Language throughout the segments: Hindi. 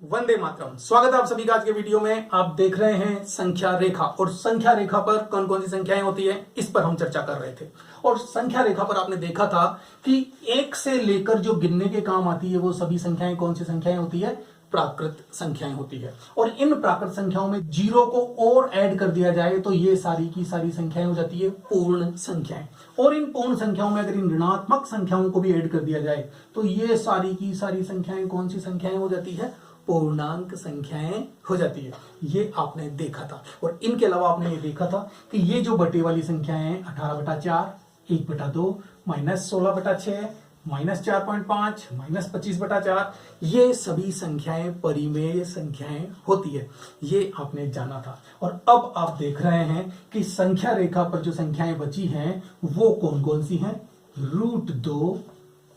वंदे मातरम। स्वागत है आप सभी का आज के वीडियो में। आप देख रहे हैं संख्या रेखा, और संख्या रेखा पर कौन कौन सी संख्याएं होती है इस पर हम चर्चा कर रहे थे। और संख्या रेखा पर आपने देखा था कि एक से लेकर जो गिनने के काम आती है वो सभी संख्याएं कौन सी संख्याएं होती है? प्राकृत संख्याएं होती है। और इन प्राकृत संख्याओं में जीरो को और ऐड कर दिया जाए तो ये सारी की सारी संख्याएं हो जाती है पूर्ण संख्याएं। और इन पूर्ण संख्याओं में अगर इन ऋणात्मक संख्याओं को भी ऐड कर दिया जाए तो ये सारी की सारी संख्याएं कौन सी संख्याएं हो जाती है? पूर्णांक संख्याएं हो जाती है। ये आपने देखा था। और इनके अलावा आपने ये देखा था कि ये जो बटे वाली संख्याएं हैं 18/4, 1/2, -16/6, -4.5, -25/4, ये सभी संख्याएं परिमेय संख्याएं होती है। ये आपने जाना था। और अब आप देख रहे हैं कि संख्या रेखा पर जो संख्याएं बची हैं वो कौन कौन सी हैं? √2,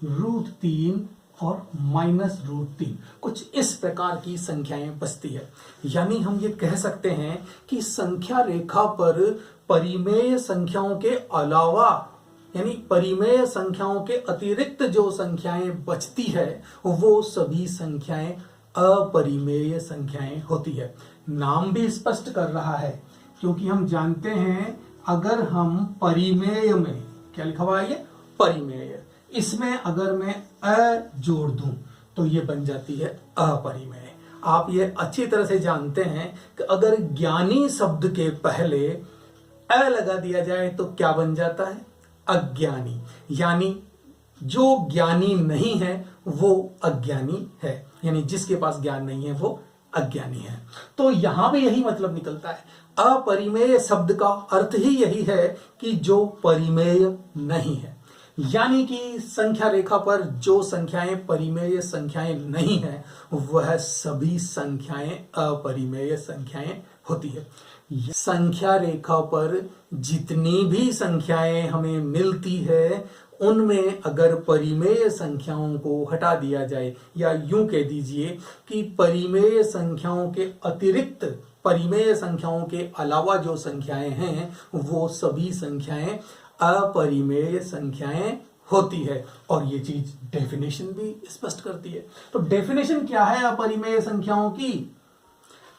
√3 और -√3। कुछ इस प्रकार की संख्याएं बचती है। यानी हम ये कह सकते हैं कि संख्या रेखा पर परिमेय संख्याओं के अलावा, यानी परिमेय संख्याओं के अतिरिक्त जो संख्याएं बचती है वो सभी संख्याएं अपरिमेय संख्याएं होती है। नाम भी स्पष्ट कर रहा है, क्योंकि हम जानते हैं अगर हम परिमेय में, क्या लिखा हुआ है ये? परिमेय। इसमें अगर मैं अ जोड़ दूं तो ये बन जाती है अपरिमेय। आप ये अच्छी तरह से जानते हैं कि अगर ज्ञानी शब्द के पहले अ लगा दिया जाए तो क्या बन जाता है? अज्ञानी। यानी जो ज्ञानी नहीं है वो अज्ञानी है, यानी जिसके पास ज्ञान नहीं है वो अज्ञानी है। तो यहां भी यही मतलब निकलता है। अपरिमेय शब्द का अर्थ ही यही है कि जो परिमेय नहीं है। यानी कि संख्या रेखा पर जो संख्याएं परिमेय संख्याएं नहीं है वह सभी संख्याएं अपरिमेय संख्याएं होती है। संख्या रेखा पर जितनी भी संख्याएं हमें मिलती है उनमें अगर परिमेय संख्याओं को हटा दिया जाए, या यूं कह दीजिए कि परिमेय संख्याओं के अतिरिक्त, परिमेय संख्याओं के अलावा जो संख्याएं हैं वो सभी संख्याएं अपरिमेय संख्याएं होती है। और ये चीज डेफिनेशन भी स्पष्ट करती है। तो डेफिनेशन क्या है अपरिमेय संख्याओं की?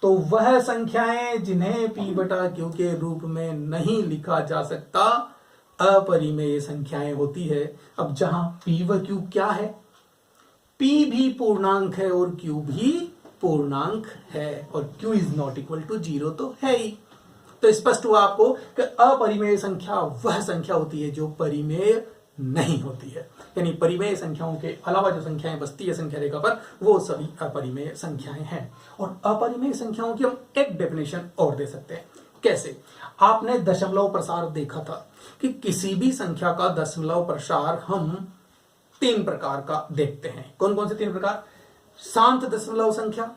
तो वह संख्याएं जिन्हें p/q के रूप में नहीं लिखा जा सकता अपरिमेय संख्याएं होती है। अब जहां p व q क्या है? p भी पूर्णांक है और q भी पूर्णांक है, और q is not equal to 0 तो है ही। तो स्पष्ट हुआ आपको कि अपरिमेय संख्या वह संख्या होती है जो परिमेय नहीं होती है। यानी परिमेय संख्याओं के अलावा जो संख्याएं बचती है संख्या रेखा पर वो सभी अपरिमेय संख्याएं हैं। और अपरिमेय संख्याओं की हम एक डेफिनेशन और दे सकते हैं। कैसे? आपने दशमलव प्रसार देखा था कि किसी भी संख्या का दशमलव प्रसार हम 3 प्रकार का देखते हैं। कौन कौन से 3 प्रकार? शांत दशमलव संख्या,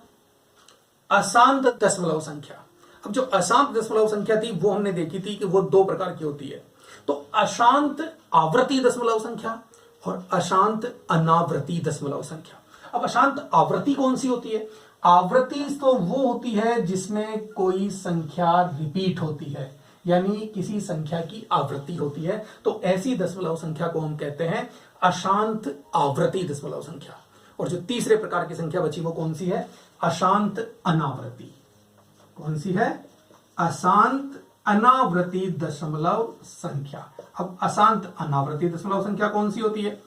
अशांत दशमलव संख्या। अब जो अशांत दशमलव संख्या थी वो हमने देखी थी कि वो 2 प्रकार की होती है। तो अशांत आवर्ती दशमलव संख्या और अशांत अनावर्ती दशमलव संख्या। अब अशांत आवृत्ति कौन सी होती है? आवृत्ति तो वो होती है जिसमें कोई संख्या रिपीट होती है, यानी किसी संख्या की आवृत्ति होती है। तो ऐसी दशमलव संख्या को हम कहते हैं अशांत आवर्ती दशमलव संख्या। और जो तीसरे प्रकार की संख्या बची वो कौन सी है? अशांत अनावर्ती। कौन सी है? अशांत अनावर्ती दशमलव संख्या। अब अशांत अनावर्ती दशमलव संख्या कौन सी होती है?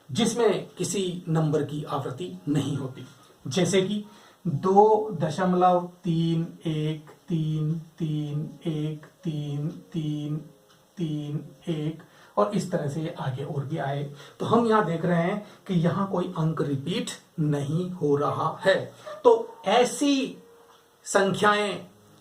जिसमें किसी नंबर की आवृत्ति नहीं होती, जैसे कि 2.313133331 और इस तरह से आगे और भी आए। तो हम यहां देख रहे हैं कि यहां कोई अंक रिपीट नहीं हो रहा है। तो ऐसी संख्याएं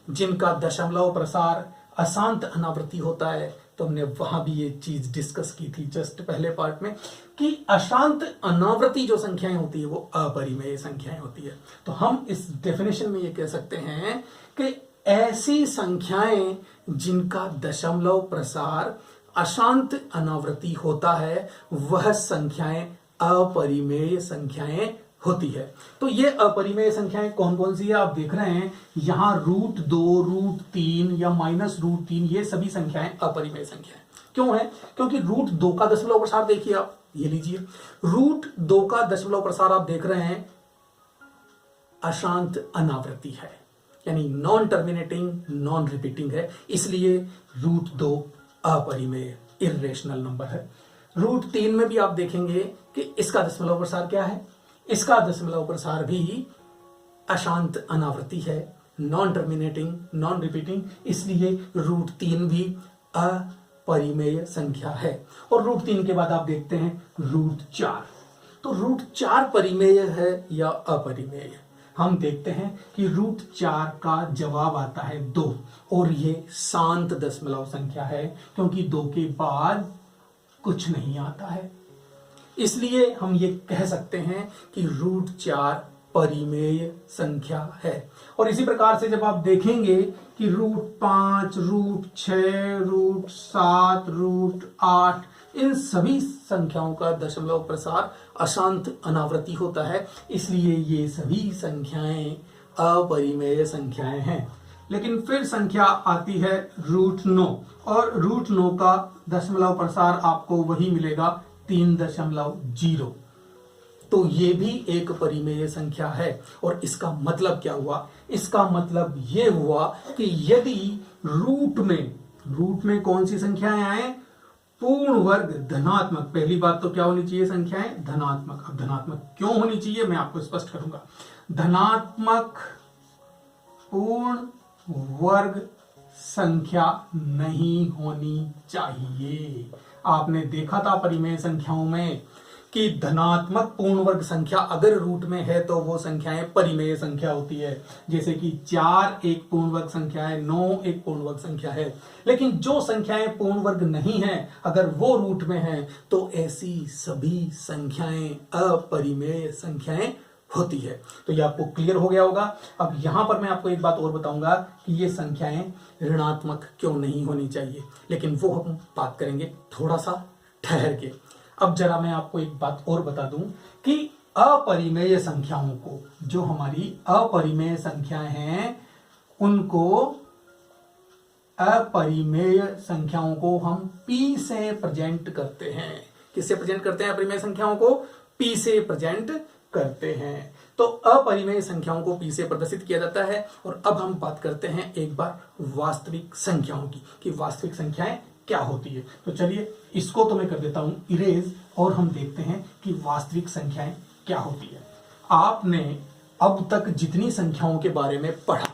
जिनका दशमलव प्रसार अशांत अनावर्ती होता है, तो हमने वहां भी ये चीज डिस्कस की थी जस्ट पहले पार्ट में कि अशांत अनावर्ती जो संख्याएं होती है वो अपरिमेय संख्याएं होती है। तो हम इस डेफिनेशन में ये कह सकते हैं कि ऐसी संख्याएं जिनका दशमलव प्रसार अशांत अनावर्ती होता है वह संख्याएं अपरिमेय संख्याएं होती है। तो ये अपरिमेय संख्याएं कौन कौन सी है आप देख रहे हैं। यहां √2, √3 या -√3 ये सभी संख्याएं अपरिमेय संख्याएं क्यों है? क्योंकि √2 का दशमलव प्रसार देखिए आप, ये लीजिए √2 का दशमलव प्रसार आप देख रहे हैं अशांत अनावृत्ति है, यानी नॉन टर्मिनेटिंग नॉन रिपीटिंग है, इसलिए रूट 2 अपरिमेय इर्रेशनल नंबर है। रूट 3 में भी आप देखेंगे कि इसका दशमलव प्रसार क्या है, इसका दशमलव प्रसार भी अशांत अनावृत्ति है, नॉन टर्मिनेटिंग नॉन रिपीटिंग, इसलिए रूट 3 भी अपरिमेय संख्या है। और रूट 3 के बाद आप देखते हैं रूट 4, तो रूट 4 परिमेय है या अपरिमेय। हम देखते हैं कि रूट 4 का जवाब आता है 2, और ये शांत दशमलव संख्या है क्योंकि 2 के बाद कुछ नहीं आता है, इसलिए हम ये कह सकते हैं कि रूट 4 परिमेय संख्या है। और इसी प्रकार से जब आप देखेंगे कि रूट 5, रूट 6, रूट 7, रूट 8, इन सभी संख्याओं का दशमलव प्रसार अशांत अनावृत्ति होता है, इसलिए ये सभी संख्याएं अपरिमेय संख्याएं हैं। लेकिन फिर संख्या आती है रूट 9, और रूट 9 का दशमलव प्रसार आपको वही मिलेगा 3.0, तो ये भी एक परिमेय संख्या है। और इसका मतलब क्या हुआ, इसका मतलब ये हुआ कि यदि रूट में कौन सी संख्याएं आए, पूर्ण वर्ग धनात्मक, पहली बात तो क्या होनी चाहिए, संख्याएं धनात्मक। अब धनात्मक क्यों होनी चाहिए मैं आपको स्पष्ट करूंगा। धनात्मक पूर्ण वर्ग संख्या नहीं होनी चाहिए। आपने देखा था परिमेय संख्याओं में कि धनात्मक पूर्ण वर्ग संख्या अगर रूट में है तो वो संख्याएं परिमेय संख्या होती है, जैसे कि 4 एक पूर्ण वर्ग संख्या है, 9 एक पूर्ण वर्ग संख्या है। लेकिन जो संख्याएं पूर्ण वर्ग नहीं है अगर वो रूट में है तो ऐसी सभी संख्याएं अपरिमेय संख्याएं होती है। तो ये आपको क्लियर हो गया होगा। अब यहां पर मैं आपको एक बात और बताऊंगा कि ये संख्याएं ऋणात्मक क्यों नहीं होनी चाहिए, लेकिन वो हम बात करेंगे थोड़ा सा ठहर के। अब जरा मैं आपको एक बात और बता दूं कि अपरिमेय संख्याओं को, जो हमारी अपरिमेय संख्याएं हैं, उनको अपरिमेय संख्याओं को हम P से प्रेजेंट करते हैं। किससे प्रेजेंट करते हैं अपरिमेय संख्याओं को? P से प्रेजेंट करते हैं। तो अपरिमेय संख्याओं को P से प्रदर्शित किया जाता है। और अब हम बात करते हैं एक बार वास्तविक संख्याओं की, कि वास्तविक संख्याएं क्या होती है। तो चलिए इसको तो मैं कर देता हूं इरेज, और हम देखते हैं कि वास्तविक संख्याएं क्या होती है। आपने अब तक जितनी संख्याओं के बारे में पढ़ा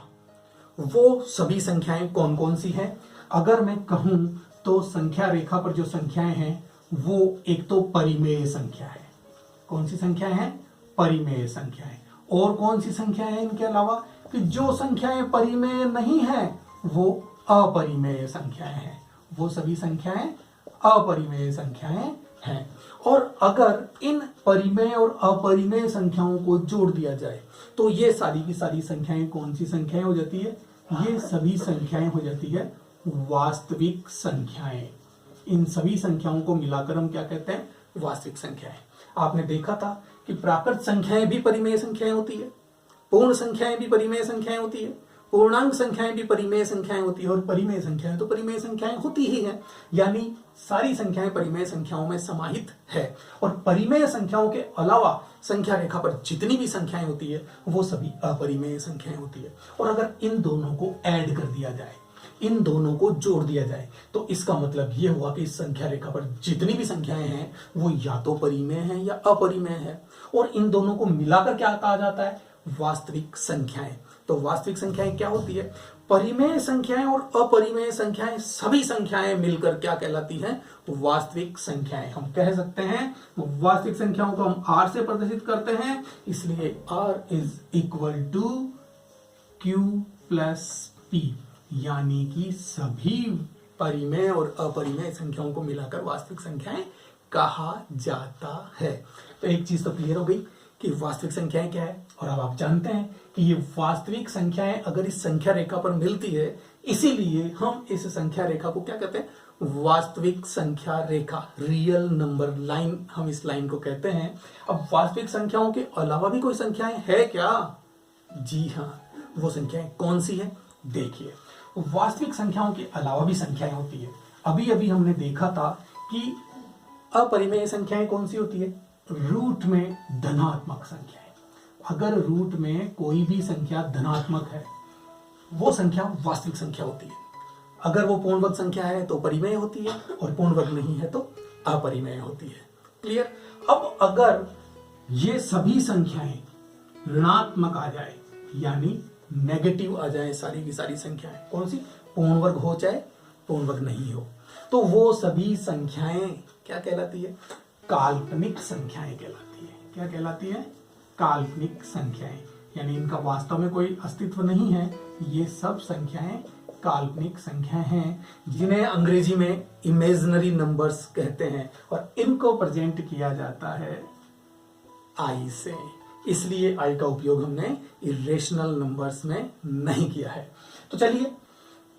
वो सभी संख्याएं कौन कौन सी हैं? अगर मैं कहूं तो संख्या रेखा पर जो संख्याएं हैं वो एक तो परिमेय संख्या है। कौन सी संख्याएं हैं? परिमेय संख्याएं। और कौन सी संख्याएं हैं इनके अलावा? कि जो संख्याएं परिमेय नहीं है वो अपरिमेय संख्याएं हैं। वो सभी संख्याएं अपरिमेय संख्याएं हैं। और अगर इन परिमेय और अपरिमेय संख्याओं को जोड़ दिया जाए तो ये सारी की सारी संख्याएं कौन सी संख्याएं हो जाती है? ये सभी संख्याएं हो जाती है वास्तविक संख्याएं। इन सभी संख्याओं को मिलाकर हम क्या कहते हैं? वास्तविक संख्याएं। आपने देखा था कि प्राकृत संख्याएं भी परिमेय संख्याएं होती है, पूर्ण संख्याएं भी परिमेय संख्याएं होती है, पूर्णांक संख्याएं भी परिमेय संख्याएं होती है, और परिमेय संख्याएं तो परिमेय संख्याएं होती ही हैं। यानी सारी संख्याएं परिमेय संख्याओं में समाहित है। और परिमेय संख्याओं के अलावा संख्या रेखा पर जितनी भी संख्याएं होती है वो सभी अपरिमेय संख्याएं होती है। और अगर इन दोनों को ऐड कर दिया जाए, इन दोनों को जोड़ दिया जाए, तो इसका मतलब ये हुआ कि इस संख्या रेखा पर जितनी भी संख्याएं हैं वो या तो परिमेय हैं या अपरिमेय है। और इन दोनों को मिलाकर क्या कहा जाता है? वास्तविक संख्याएं। तो वास्तविक संख्याएं क्या होती है? परिमेय संख्याएं और अपरिमेय संख्याएं, सभी संख्याएं मिलकर क्या कहलाती हैं? वास्तविक संख्याएं। हम कह सकते हैं वास्तविक संख्याओं को हम R से प्रदर्शित करते हैं, इसलिए R is equal to Q plus P, यानी कि सभी परिमेय और अपरिमेय संख्याओं को मिलाकर वास्तविक संख्याएं कहा जाता है। तो एक चीज तो क्लियर हो गई कि वास्तविक संख्याएं क्या है। और अब आप जानते हैं कि ये वास्तविक संख्याएं अगर इस संख्या रेखा पर मिलती है, इसीलिए हम इस संख्या रेखा को क्या कहते हैं? वास्तविक संख्या रेखा, रियल नंबर लाइन, हम इस लाइन को कहते हैं। अब वास्तविक संख्याओं के अलावा भी कोई संख्याएं है क्या? जी हाँ, वो संख्याएं कौन सी है? देखिए, वास्तविक संख्याओं के अलावा भी संख्याएं होती है। अभी अभी हमने देखा था कि अपरिमेय संख्याएं कौन सी होती है? रूट में धनात्मक संख्याएं। अगर रूट में कोई भी संख्या धनात्मक है वो संख्या वास्तविक संख्या होती है। अगर वो पूर्ण वर्ग संख्या है तो परिमेय होती है, और पूर्ण वर्ग नहीं है तो अपरिमेय होती है। क्लियर? अब अगर ये सभी संख्याएं ऋणात्मक आ जाए, यानी नेगेटिव आ जाए, सारी की सारी संख्याएं, कौन सी? पूर्ण वर्ग हो चाहे पूर्ण वर्ग नहीं हो, तो वो सभी संख्याएं क्या कहलाती है? काल्पनिक संख्याएं कहलाती है। क्या कहलाती है? काल्पनिक संख्याएं, यानी इनका वास्तव में कोई अस्तित्व नहीं है। ये सब संख्याएं काल्पनिक संख्याएं हैं, जिन्हें अंग्रेजी में इमेजिनरी नंबर्स कहते हैं, और इनको प्रेजेंट किया जाता है आई से। इसलिए आई का उपयोग हमने इरेशनल नंबर्स में नहीं किया है। तो चलिए,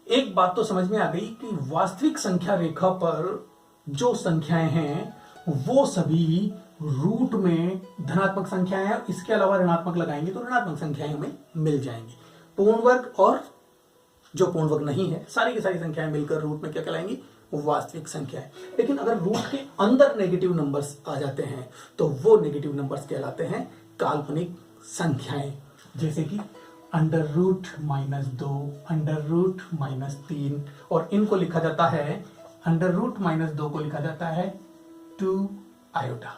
एक बात तो समझ में आ गई कि वास्तविक संख्या रेखा पर जो संख्याएं हैं वो सभी रूट में धनात्मक संख्याएं हैं, इसके अलावा ऋणात्मक लगाएंगे तो ऋणात्मक संख्याएं हमें मिल जाएंगी। पूर्ण वर्ग और जो पूर्ण वर्ग नहीं है, सारी की सारी संख्याएं मिलकर रूट में क्या कहलाएंगी? वास्तविक संख्याएं। लेकिन अगर रूट के अंदर नेगेटिव नंबर्स आ जाते हैं तो वो नेगेटिव नंबर्स कहलाते हैं काल्पनिक संख्याएं, जैसे कि √-2, √-3, और इनको लिखा जाता है, √-2 को लिखा जाता है 2 आयोटा,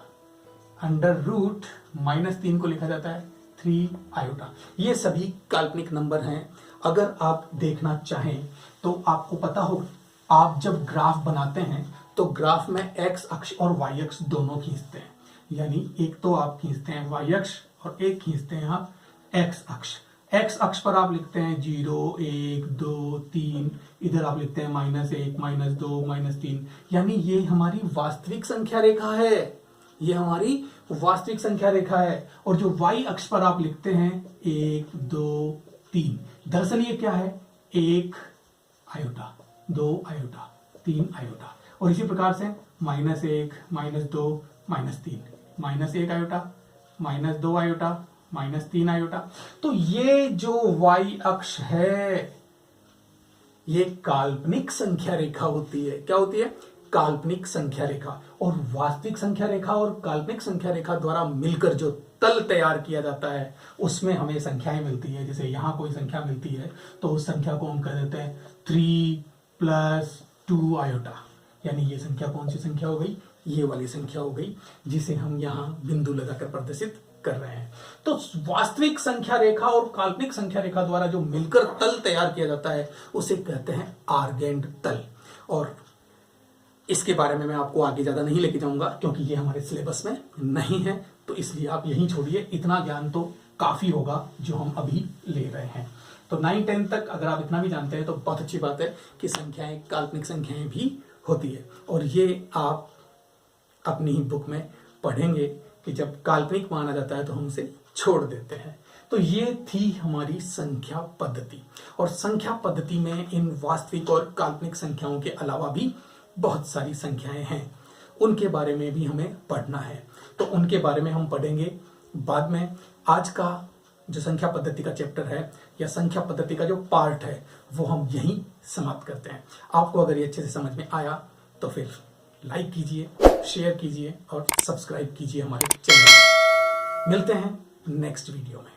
√-3 को लिखा जाता है 3 आयोटा। ये सभी काल्पनिक नंबर हैं। अगर आप देखना चाहें तो आपको पता हो, आप जब ग्राफ बनाते हैं तो ग्राफ में एक्स अक्ष और वाई अक्ष दोनों खींचते हैं, यानी एक तो आप खींचते हैं वाई अक्ष और एक खींचते हैं आप एक्स अक्ष। एक्स अक्ष पर आप लिखते हैं 0, 1, 2, 3, इधर आप लिखते हैं -1, -2, -3, यानी ये हमारी वास्तविक संख्या रेखा है। ये हमारी वास्तविक संख्या रेखा है। और जो वाई अक्ष पर आप लिखते हैं 1, 2, 3, दरअसल ये क्या है? 1 आयोटा, 2 आयोटा, 3 आयोटा। और इसी प्रकार से -1, -2, -3, -1 आयोटा, -2 आयोटा, -3 आयोटा। तो ये जो वाई अक्ष है ये काल्पनिक संख्या रेखा होती है। क्या होती है? काल्पनिक संख्या रेखा। और वास्तविक संख्या रेखा और काल्पनिक संख्या रेखा द्वारा मिलकर जो तल तैयार किया जाता है उसमें हमें संख्याएं मिलती है। जैसे यहां कोई संख्या मिलती है तो उस संख्या को हम कह देते हैं 3 + 2 आयोटा, यानी ये संख्या कौन सी संख्या हो गई? ये वाली संख्या हो गई, जिसे हम यहाँ बिंदु लगाकर प्रदर्शित कर रहे हैं। तो वास्तविक संख्या रेखा और काल्पनिक संख्या रेखा द्वारा जो मिलकर तल तैयार किया जाता है उसे कहते हैं आर्गेंड तल। और इसके बारे में मैं आपको आगे ज्यादा नहीं लेके जाऊंगा क्योंकि ये हमारे सिलेबस में नहीं है, तो इसलिए आप यहीं छोड़िए। इतना ज्ञान तो काफी होगा जो हम अभी ले रहे हैं। तो 9-10 तक अगर आप इतना भी जानते हैं तो बहुत अच्छी बात है कि संख्याएं काल्पनिक संख्याएं भी होती है। और ये आप अपनी ही बुक में पढ़ेंगे कि जब काल्पनिक माना जाता है तो हम उसे छोड़ देते हैं। तो ये थी हमारी संख्या पद्धति। और संख्या पद्धति में इन वास्तविक और काल्पनिक संख्याओं के अलावा भी बहुत सारी संख्याएं हैं, उनके बारे में भी हमें पढ़ना है। तो उनके बारे में हम पढ़ेंगे बाद में। आज का जो संख्या पद्धति का चैप्टर है या संख्या पद्धति का जो पार्ट है वो हम यहीं समाप्त करते हैं। आपको अगर ये अच्छे से समझ में आया तो फिर लाइक कीजिए, शेयर कीजिए और सब्सक्राइब कीजिए हमारे चैनल। मिलते हैं नेक्स्ट वीडियो में।